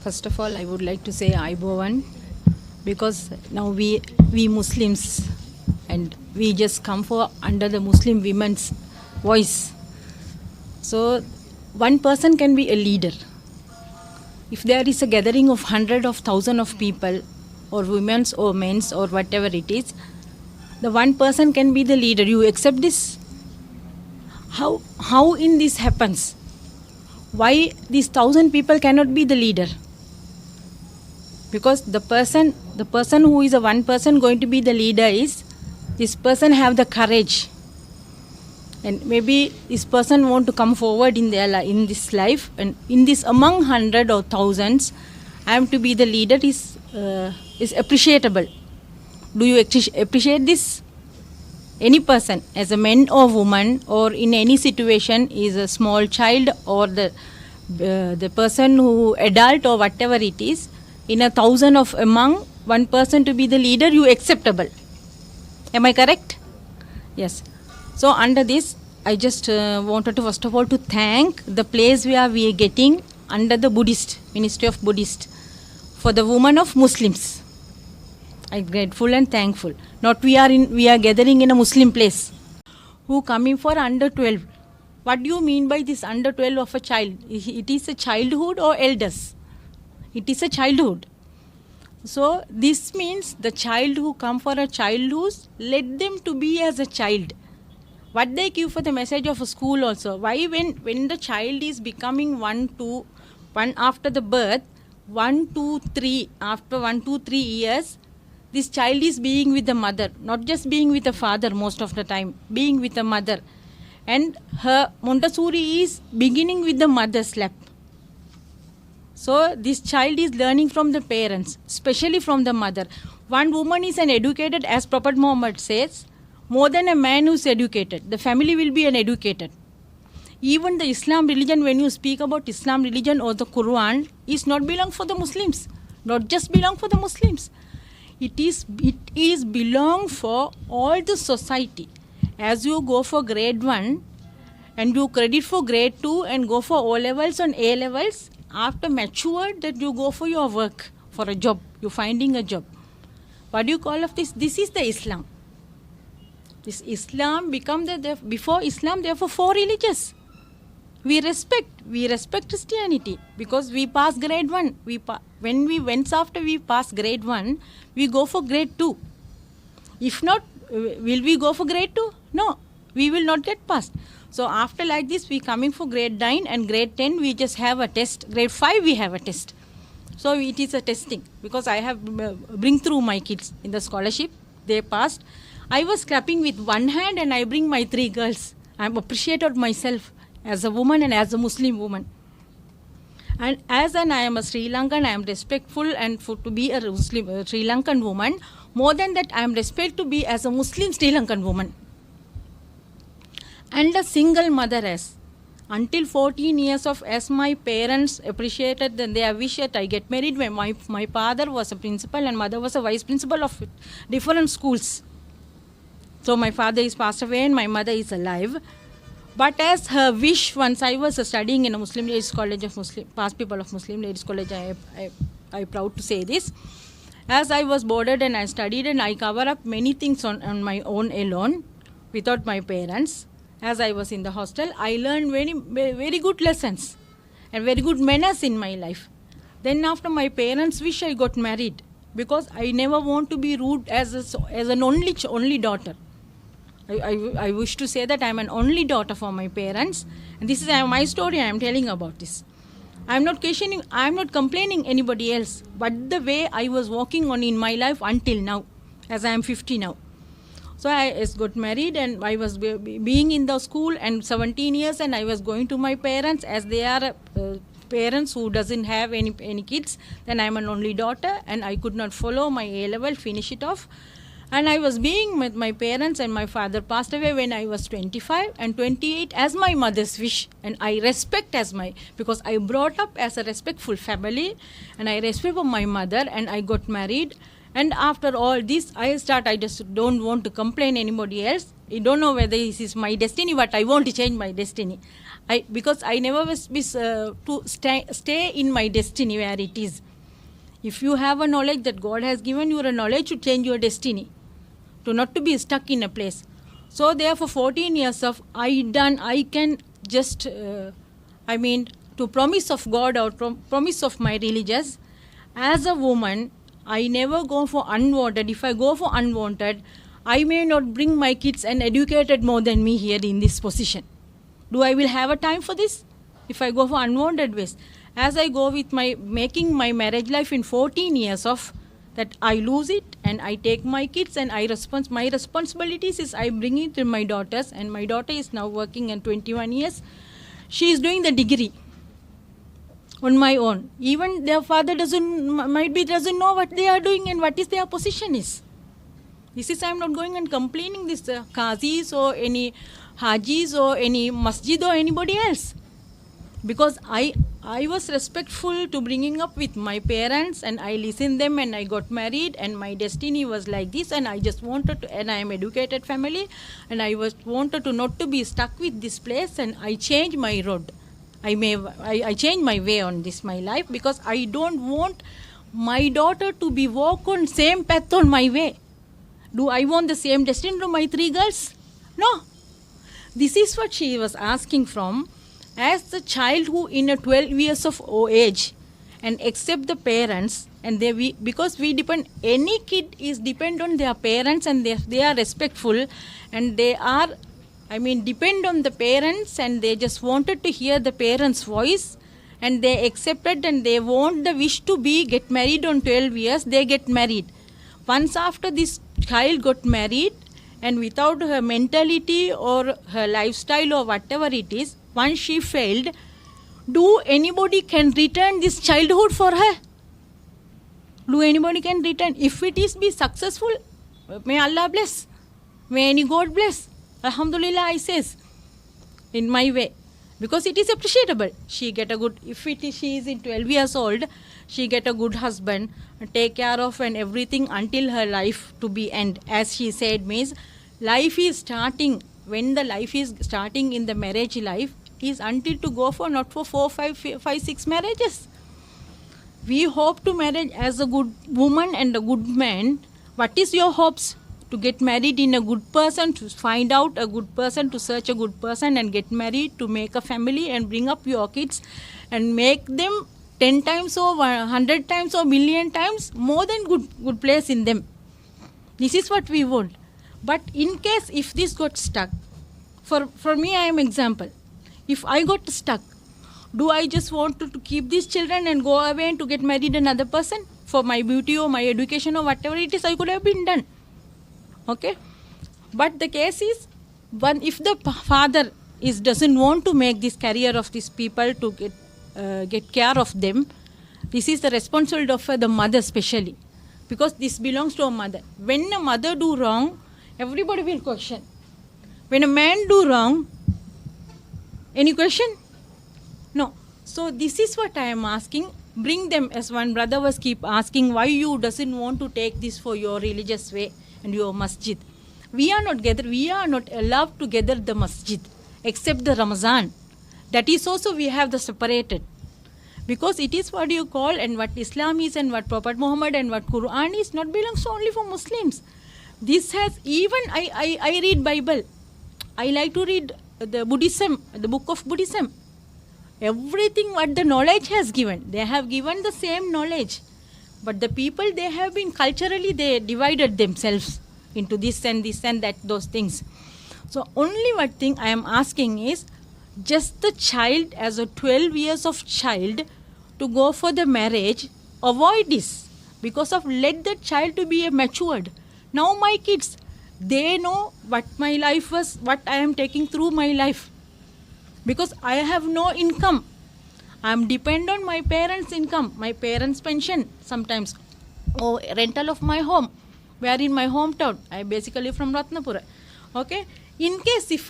First of all, I would like to say Aibovan because now we Muslims and we just come for under the Muslim women's voice. So one person can be a leader. If there is a gathering of hundred of thousand of people or women's or men's or whatever it is, the one person can be the leader. You accept this? How in this happens? Why these 1,000 people cannot be the leader? Because the person who is a one person going to be the leader is this person have the courage, and maybe this person want to come forward in their in this life, and in this among hundred or thousands, I am to be the leader is appreciable. Do you appreciate this? Any person, as a man or woman, or in any situation, is a small child or the person who adult or whatever it is, in 1,000 of among one person to be the leader, you acceptable. Am I correct? Yes. So under this, I just wanted to first of all to thank the place where we are getting under the Buddhist Ministry of Buddhist for the women of Muslims. I'm grateful and thankful. Not we are gathering in a Muslim place. Who coming for under 12? What do you mean by this under 12 of a child? It is a childhood or elders? It is a childhood. So this means the child who come for a childhood, let them to be as a child. What they give for the message of a school also. Why when the child is becoming 1 after the birth, 1, 2, 3, after 1, 2, 3 years, this child is being with the mother, not just being with the father most of the time, being with the mother. And her Montessori is beginning with the mother's lap. So this child is learning from the parents, especially from the mother. One woman is an educated, as Prophet Muhammad says, more than a man who is educated. The family will be an educated. Even the Islam religion, when you speak about Islam religion or the Quran, is not belong for the Muslims. Not just belong for the Muslims. It is belong for all the society. As you go for grade 1 and you credit for grade 2 and go for O levels and A levels, after matured that you go for your work, for a job, you're finding a job. What do you call of this? This is the Islam. This Islam become before Islam there were 4 religions. We respect Christianity because we pass grade 1. Once after we pass grade 1, we go for grade 2. If not, will we go for grade 2? No, we will not get passed. So after like this, we coming for grade 9 and grade 10, we just have a test. Grade 5, we have a test. So it is a testing because I have bring through my kids in the scholarship. They passed. I was clapping with one hand and I bring my 3 girls. I am appreciated myself as a woman and as a Muslim woman. And I am a Sri Lankan, I am respectful and to be a Muslim Sri Lankan woman. More than that, I am respected to be as a Muslim Sri Lankan woman. And a single mother as. Until 14 years of as my parents appreciated their wish that I get married when my father was a principal and mother was a vice principal of different schools. So my father is passed away and my mother is alive. But as her wish, once I was studying in a Muslim Ladies College of past people of Muslim Ladies College, I proud to say this. As I was boarded and I studied and I cover up many things on my own alone, without my parents. As I was in the hostel, I learned very good lessons and very good manners in my life. Then after my parents' wish, I got married because I never want to be rude as an only daughter. I wish to say that I am an only daughter for my parents, and this is my story. I am telling about this. I am not questioning. I am not complaining anybody else, but the way I was walking on in my life until now, as I am 50 now. So I got married and I was being in the school and 17 years and I was going to my parents as they are parents who doesn't have any kids. Then I am an only daughter and I could not follow my A level, finish it off. And I was being with my parents and my father passed away when I was 25 and 28 as my mother's wish. And I respect because I brought up as a respectful family and I respect for my mother and I got married. And after all this, I just don't want to complain anybody else. I don't know whether this is my destiny, but I want to change my destiny. Because I never was to stay in my destiny where it is. If you have a knowledge that God has given you a knowledge to change your destiny, to not to be stuck in a place. So there for 14 years of I can just, to promise of God or promise of my religious, as a woman, I never go for unwanted. If I go for unwanted, I may not bring my kids and educated more than me here in this position. Do I will have a time for this? If I go for unwanted ways. As I go with making my marriage life in 14 years of that, I lose it and I take my kids and my responsibilities is I bring it to my daughters, and my daughter is now working in 21 years. She is doing the degree on my own. Even their father doesn't know what they are doing and what is their position is. This is, I am not going and complaining this Qazis or any Hajis or any Masjid or anybody else. Because I was respectful to bringing up with my parents, and I listened them, and I got married, and my destiny was like this, and I just wanted to, and I am educated family, and I wanted to not to be stuck with this place, and I changed my road. I changed my way on this my life, because I don't want my daughter to be walk on same path on my way. Do I want the same destiny to my 3 girls? No. This is what she was asking from. As the child who in a 12 years of age and accept the parents, and because we depend, any kid is depend on their parents, and they are respectful, and they are, depend on the parents, and they just wanted to hear the parents' voice, and they accepted, and they want the wish to get married on 12 years, they get married. Once after this child got married, and without her mentality or her lifestyle or whatever it is, once she failed, do anybody can return this childhood for her? Do anybody can return? If it is be successful, may Allah bless. May any God bless. Alhamdulillah, I says, in my way. Because it is appreciable. She get a good, she is in 12 years old, she get a good husband, take care of and everything until her life to be end. As she said, means life is starting, when the life is starting in the marriage life, is until to go for not for 4, 5, 6 marriages. We hope to marry as a good woman and a good man. What is your hopes? To get married in a good person, to find out a good person, to search a good person and get married, to make a family and bring up your kids and make them 10 times or 100 times or million times more than good place in them. This is what we want. But in case if this got stuck, for me I am example. If I got stuck, do I just want to keep these children and go away and to get married another person for my beauty or my education or whatever it is I could have been done. Okay? But the case is, if the father doesn't want to make this career of these people to get care of them, this is the responsibility of the mother especially. Because this belongs to a mother. When a mother do wrong, everybody will question. When a man do wrong, any question? No. So this is what I am asking. Bring them, as one brother was keep asking, why you doesn't want to take this for your religious way and your masjid. We are not allowed to gather the masjid except the Ramazan. That is also we have the separated. Because it is what you call, and what Islam is and what Prophet Muhammad and what Quran is not belongs only for Muslims. This has, even I read Bible. I like to read the Buddhism, the book of Buddhism. Everything what the knowledge has given, they have given the same knowledge. But the people, they have been culturally, they divided themselves into this and that, those things. So only one thing I am asking is, just the child as a 12 years of child to go for the marriage, avoid this. Because of let the child to be matured. Now my kids, they know what my life was, what I am taking through my life. Because I have no income. I am dependent on my parents' income, my parents' pension sometimes, or rental of my home. We are in my hometown. I basically from Ratnapura. Okay. In case if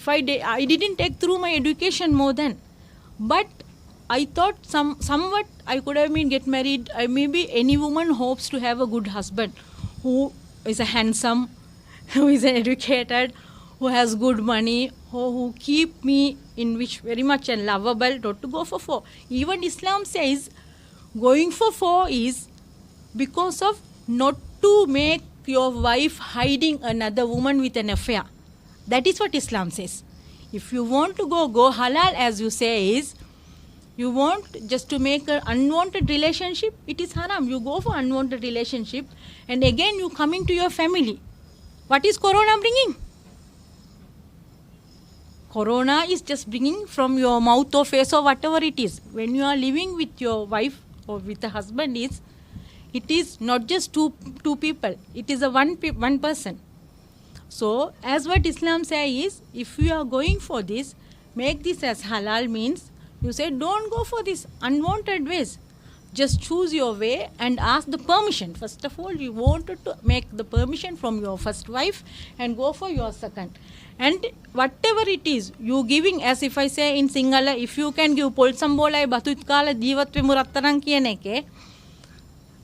I didn't take through my education more than, but I thought somewhat I could have been get married. Maybe any woman hopes to have a good husband who is a handsome, who is an educated, who has good money, who keep me in which very much and lovable, not to go for four. Even Islam says going for four is because of not to make your wife hiding another woman with an affair. That is what Islam says. If you want to go halal, as you say, is you want just to make an unwanted relationship, it is haram. You go for unwanted relationship and again you coming to your family. What is Corona bringing? Corona is just bringing from your mouth or face or whatever it is. When you are living with your wife or with a husband, it is not just two people. It is a one person. So, as what Islam says is, if you are going for this, make this as halal means, you say don't go for this unwanted ways. Just choose your way and ask the permission. First of all, you wanted to make the permission from your first wife and go for your second. And whatever it is, you giving, as if I say in Sinhala, if you can give polsambolai batut kala divatve murattanam kiyaneke,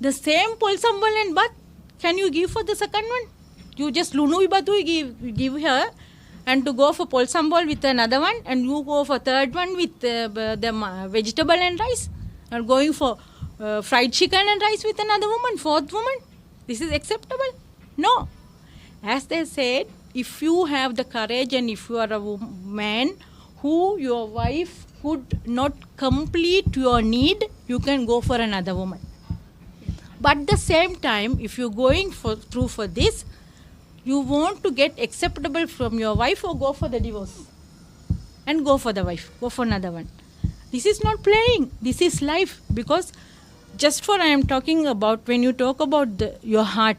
the same polsambol and bat can you give for the second one? You just lunui batu give her and to go for polsambol with another one and you go for third one with the vegetable and rice and going for fried chicken and rice with another woman, fourth woman. This is acceptable? No. As they said, if you have the courage and if you are a man who your wife could not complete your need, you can go for another woman. But at the same time, if you're going through for this, you want to get acceptable from your wife or go for the divorce and go for the wife, go for another one. This is not playing. This is life. Because just for I am talking about when you talk about your heart,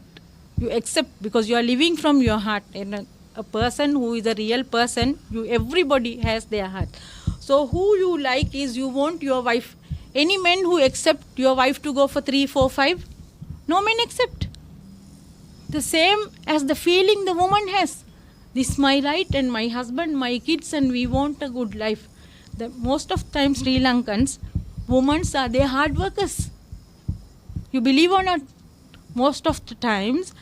you accept because you are living from your heart. And a person who is a real person, everybody has their heart. So who you like is you want your wife. Any men who accept your wife to go for 3, 4, 5? No men accept. The same as the feeling the woman has. This is my right and my husband, my kids, and we want a good life. Most of the time Sri Lankans, women are they hard workers. You believe or not? Most of the times,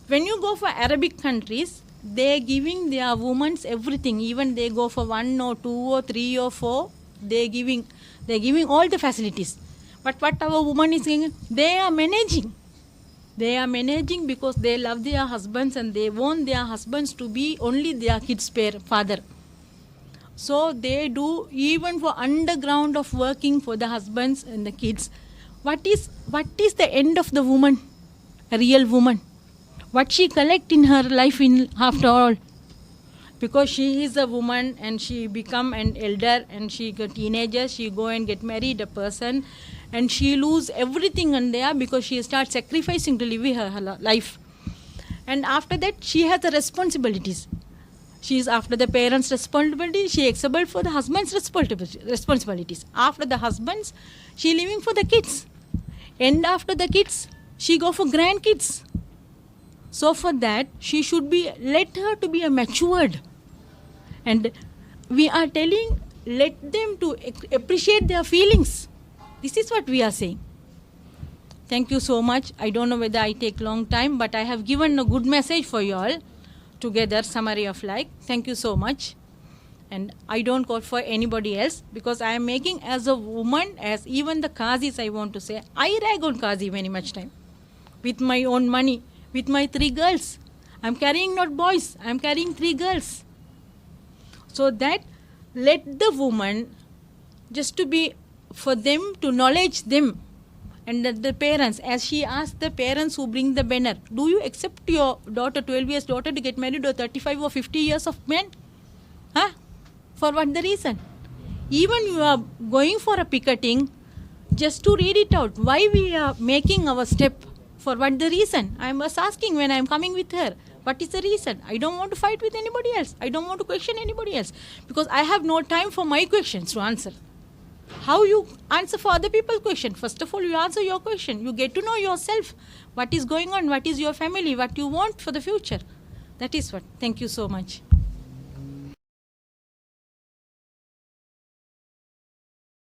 when you go for Arabic countries, they are giving their women everything. Even they go for 1 or 2 or 3 or 4, they are giving all the facilities. But what our woman is saying, they are managing. They are managing because they love their husbands and they want their husbands to be only their kids' father. So they do even for underground of working for the husbands and the kids. What is the end of the woman, a real woman? What she collect in her life after all? Because she is a woman and she become an elder and she got teenager, she go and get married a person and she lose everything in there because she starts sacrificing to live her life. And after that she has the responsibilities. She is after the parents' responsibility, she acceptable for the husband's responsibilities. After the husband's, she living for the kids. And after the kids, she go for grandkids. So for that, she should be, let her to be a matured. And we are telling, let them to appreciate their feelings. This is what we are saying. Thank you so much. I don't know whether I take long time, but I have given a good message for you all. Together, summary of like. Thank you so much. And I don't call for anybody else because I am making as a woman, as even the Qazis I want to say, I rag on Qazi very much time. With my own money, with my 3 girls. I am carrying not boys, I am carrying 3 girls. So that let the woman just to be, for them to knowledge them. And the parents, as she asked the parents who bring the banner, do you accept your daughter, 12 years daughter, to get married to 35 or 50 years of man? Huh? For what the reason? Even you are going for a picketing, just to read it out. Why we are making our step? For what the reason? I was asking when I am coming with her. What is the reason? I don't want to fight with anybody else. I don't want to question anybody else. Because I have no time for my questions to answer. How you answer for other people's question? First of all, you answer your question. You get to know yourself. What is going on? What is your family? What you want for the future? That is what. Thank you so much.